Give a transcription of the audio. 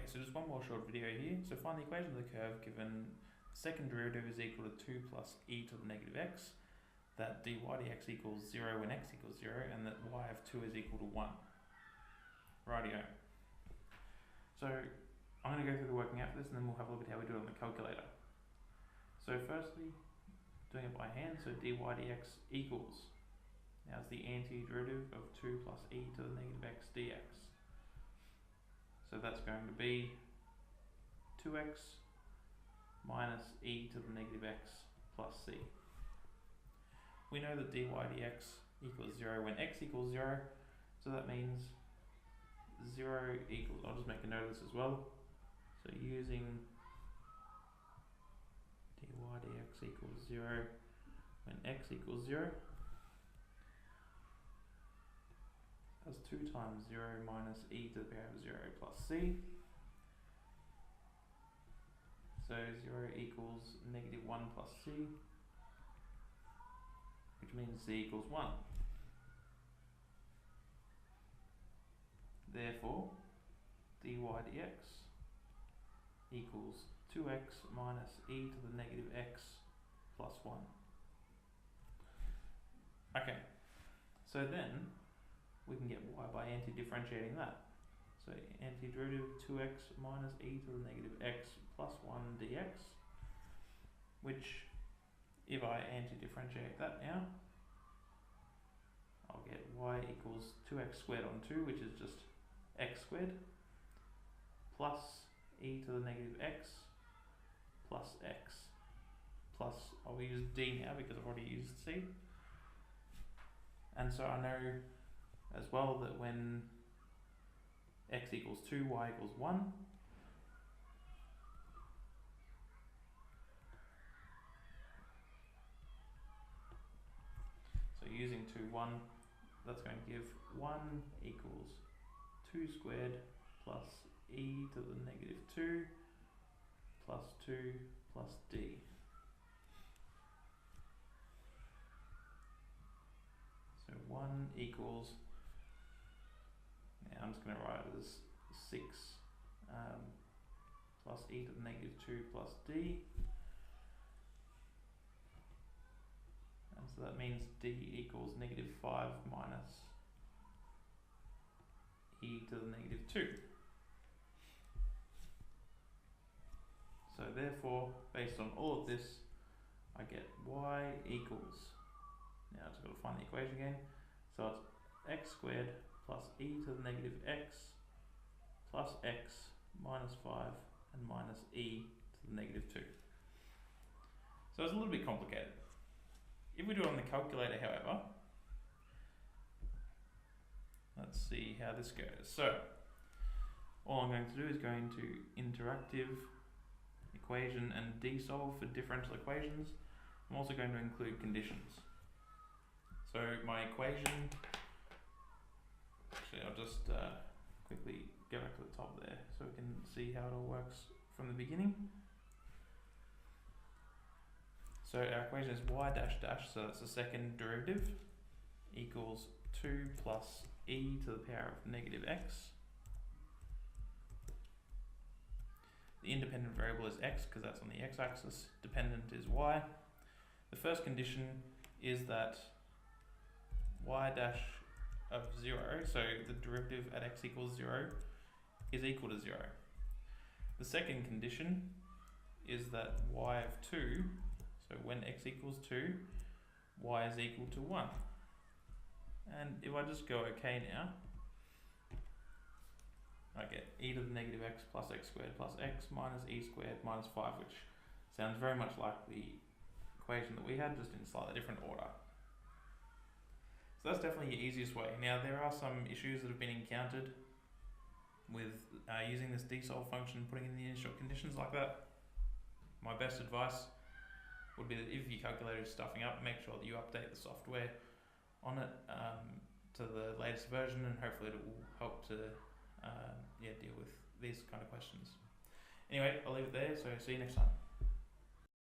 Okay, so just one more short video here. So find the equation of the curve given second derivative is equal to 2 plus e to the negative x, that dy dx equals 0 when x equals 0, and that y of 2 is equal to 1. Rightio. So I'm going to go through the working out for this and then we'll have a look at how we do it on the calculator. So firstly, doing it by hand, so dy dx equals, now it's the antiderivative of 2 plus e to the negative x dx. So that's going to be 2x minus e to the negative x plus c. We know that dy dx equals 0 when x equals 0, so that means 0 equals, I'll just make a note of this as well. So using dy dx equals 0 when x equals 0, that's 2 times 0 minus e to the power of 0 plus c. So 0 equals negative 1 plus c, which means c equals 1. Therefore, dy dx equals 2x minus e to the negative x plus 1. Okay, so then we can get y by anti-differentiating that. So antiderivative 2x minus e to the negative x plus 1 dx, which if I anti-differentiate that now, I'll get y equals 2x squared on 2, which is just x squared, plus e to the negative x plus x, plus I'll use d now because I've already used c. And so I know as well that when x equals 2, y equals 1. So using 2, 1, that's going to give 1 equals 2 squared plus e to the negative 2 plus 2 plus d. So 1 equals, now I'm just going to write it as 6 plus e to the negative 2 plus d. And so that means d equals negative 5 minus e to the negative 2. So therefore, based on all of this, I get y equals, now I've just got to find the equation again, so it's x squared plus e to the negative x plus x minus 5 and minus e to the negative 2. So it's a little bit complicated. If we do it on the calculator, however, let's see how this goes. So all I'm going to do is go into interactive equation and desolve for differential equations. I'm also going to include conditions. So my equation, actually I'll just quickly go back to the top there so we can see how it all works from the beginning. So our equation is y dash dash, so that's the second derivative, equals 2 plus e to the power of negative x. The independent variable is x because that's on the x-axis, dependent is y. The first condition is that y dash of 0, so the derivative at x equals 0, is equal to 0. The second condition is that y of 2, so when x equals 2, y is equal to 1. And if I just go okay now, I get e to the negative x plus x squared plus x minus e squared minus 5, which sounds very much like the equation that we had, just in slightly different order. So that's definitely your easiest way. Now there are some issues that have been encountered with using this desolve function, putting in the initial conditions like that. My best advice would be that if your calculator is stuffing up, make sure that you update the software on it to the latest version, and hopefully it will help to deal with these kind of questions. Anyway, I'll leave it there, so see you next time.